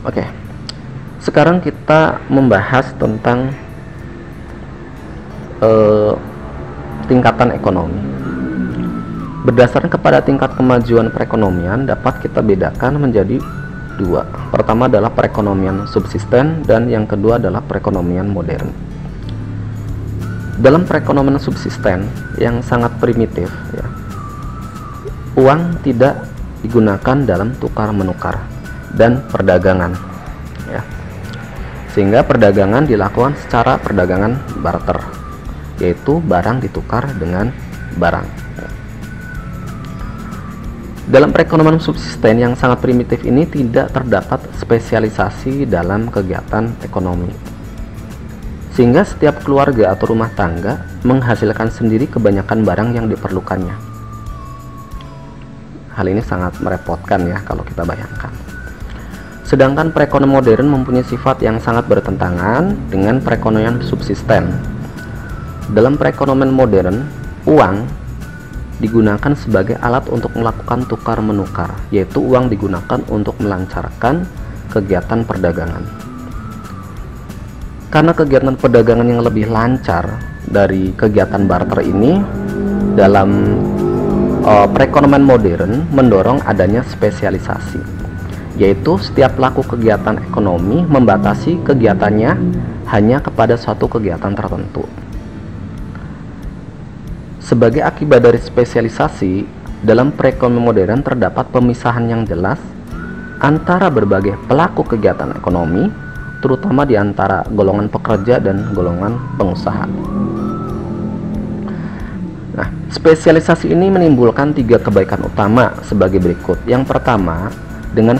Oke, sekarang kita membahas tentang tingkatan ekonomi. Berdasarkan kepada tingkat kemajuan perekonomian dapat kita bedakan menjadi dua. Pertama adalah perekonomian subsisten dan yang kedua adalah perekonomian modern. Dalam perekonomian subsisten yang sangat primitif, ya, uang tidak digunakan dalam tukar menukar dan perdagangan, ya, sehingga perdagangan dilakukan secara perdagangan barter, yaitu barang ditukar dengan barang. Dalam perekonomian subsisten yang sangat primitif ini tidak terdapat spesialisasi dalam kegiatan ekonomi, sehingga setiap keluarga atau rumah tangga menghasilkan sendiri kebanyakan barang yang diperlukannya. Hal ini sangat merepotkan ya kalau kita bayangkan. Sedangkan perekonomian modern mempunyai sifat yang sangat bertentangan dengan perekonomian subsisten. Dalam perekonomian modern, uang digunakan sebagai alat untuk melakukan tukar menukar, yaitu uang digunakan untuk melancarkan kegiatan perdagangan. Karena kegiatan perdagangan yang lebih lancar dari kegiatan barter ini, dalam perekonomian modern mendorong adanya spesialisasi, yaitu setiap pelaku kegiatan ekonomi membatasi kegiatannya hanya kepada suatu kegiatan tertentu. Sebagai akibat dari spesialisasi, dalam perekonomian modern terdapat pemisahan yang jelas antara berbagai pelaku kegiatan ekonomi, terutama di antara golongan pekerja dan golongan pengusaha. Nah, spesialisasi ini menimbulkan tiga kebaikan utama sebagai berikut. Yang pertama, dengan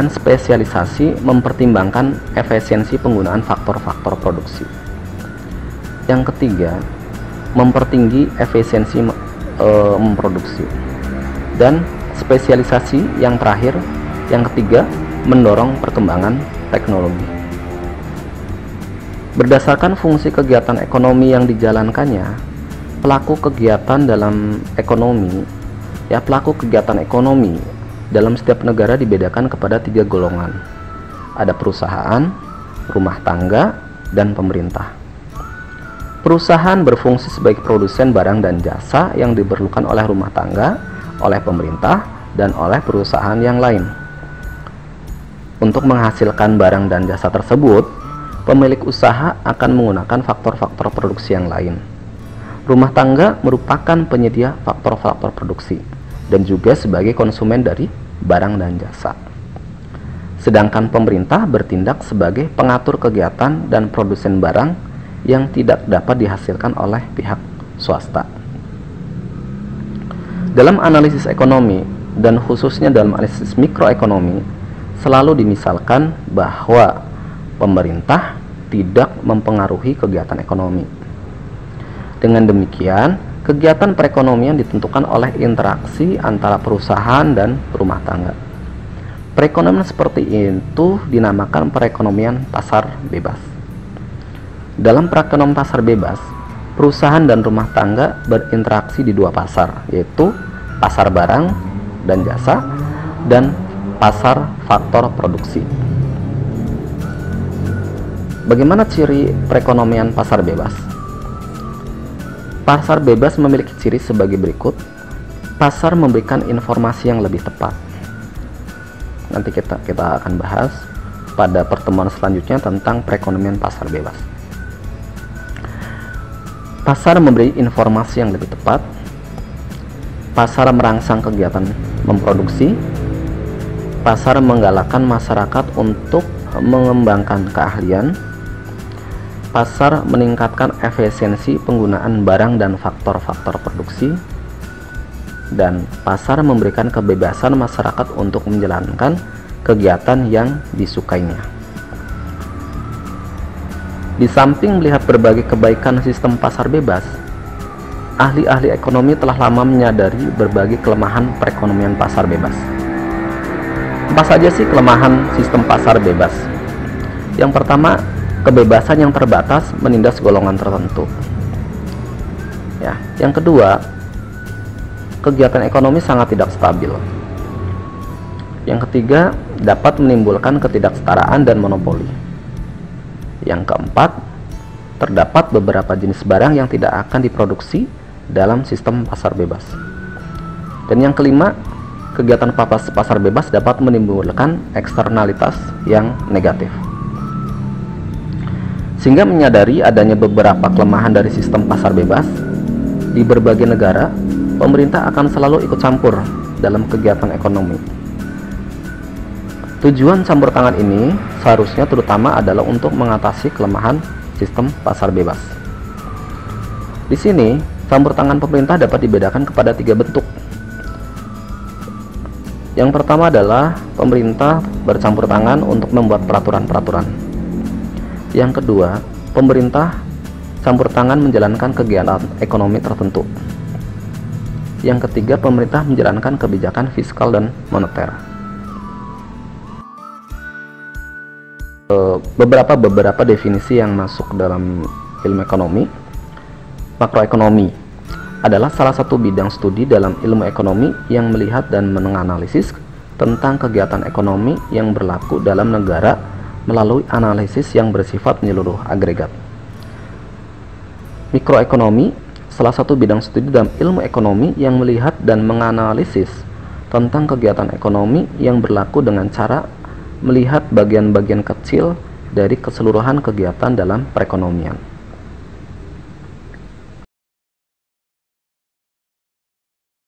spesialisasi mempertimbangkan efisiensi penggunaan faktor-faktor produksi. Yang ketiga, mempertinggi efisiensi memproduksi. Dan spesialisasi yang terakhir, yang ketiga, mendorong perkembangan teknologi. Berdasarkan fungsi kegiatan ekonomi yang dijalankannya, pelaku kegiatan dalam ekonomi, pelaku kegiatan ekonomi dalam setiap negara dibedakan kepada tiga golongan. Ada perusahaan, rumah tangga, dan pemerintah. Perusahaan berfungsi sebagai produsen barang dan jasa yang diperlukan oleh rumah tangga, oleh pemerintah, dan oleh perusahaan yang lain. Untuk menghasilkan barang dan jasa tersebut, pemilik usaha akan menggunakan faktor-faktor produksi yang lain. Rumah tangga merupakan penyedia faktor-faktor produksi dan juga sebagai konsumen dari barang dan jasa. Sedangkan pemerintah bertindak sebagai pengatur kegiatan dan produsen barang yang tidak dapat dihasilkan oleh pihak swasta. Dalam analisis ekonomi dan khususnya dalam analisis mikroekonomi, selalu dimisalkan bahwa pemerintah tidak mempengaruhi kegiatan ekonomi. Dengan demikian, kegiatan perekonomian ditentukan oleh interaksi antara perusahaan dan rumah tangga. Perekonomian seperti itu dinamakan perekonomian pasar bebas. Dalam perekonomian pasar bebas, perusahaan dan rumah tangga berinteraksi di dua pasar, yaitu pasar barang dan jasa dan pasar faktor produksi. Bagaimana ciri perekonomian pasar bebas? Pasar bebas memiliki ciri sebagai berikut. Pasar memberikan informasi yang lebih tepat. Nanti kita akan bahas pada pertemuan selanjutnya tentang perekonomian pasar bebas. Pasar memberi informasi yang lebih tepat. Pasar merangsang kegiatan memproduksi. Pasar menggalakkan masyarakat untuk mengembangkan keahlian. Pasar meningkatkan efisiensi penggunaan barang dan faktor-faktor produksi. Dan pasar memberikan kebebasan masyarakat untuk menjalankan kegiatan yang disukainya. Di samping melihat berbagai kebaikan sistem pasar bebas, ahli-ahli ekonomi telah lama menyadari berbagai kelemahan perekonomian pasar bebas. Apa saja sih kelemahan sistem pasar bebas? Yang pertama, kebebasan yang terbatas menindas golongan tertentu. Yang kedua, kegiatan ekonomi sangat tidak stabil. Yang ketiga, dapat menimbulkan ketidaksetaraan dan monopoli. Yang keempat, terdapat beberapa jenis barang yang tidak akan diproduksi dalam sistem pasar bebas. Dan yang kelima, kegiatan pasar bebas dapat menimbulkan eksternalitas yang negatif. Sehingga menyadari adanya beberapa kelemahan dari sistem pasar bebas, di berbagai negara, pemerintah akan selalu ikut campur dalam kegiatan ekonomi. Tujuan campur tangan ini seharusnya terutama adalah untuk mengatasi kelemahan sistem pasar bebas. Di sini, campur tangan pemerintah dapat dibedakan kepada 3 bentuk. Yang pertama adalah pemerintah bercampur tangan untuk membuat peraturan-peraturan. Yang kedua, pemerintah campur tangan menjalankan kegiatan ekonomi tertentu. Yang ketiga, pemerintah menjalankan kebijakan fiskal dan moneter. Beberapa definisi yang masuk dalam ilmu ekonomi. Makroekonomi adalah salah satu bidang studi dalam ilmu ekonomi yang melihat dan menganalisis tentang kegiatan ekonomi yang berlaku dalam negara melalui analisis yang bersifat menyeluruh agregat. Mikroekonomi salah satu bidang studi dalam ilmu ekonomi yang melihat dan menganalisis tentang kegiatan ekonomi yang berlaku dengan cara melihat bagian-bagian kecil dari keseluruhan kegiatan dalam perekonomian.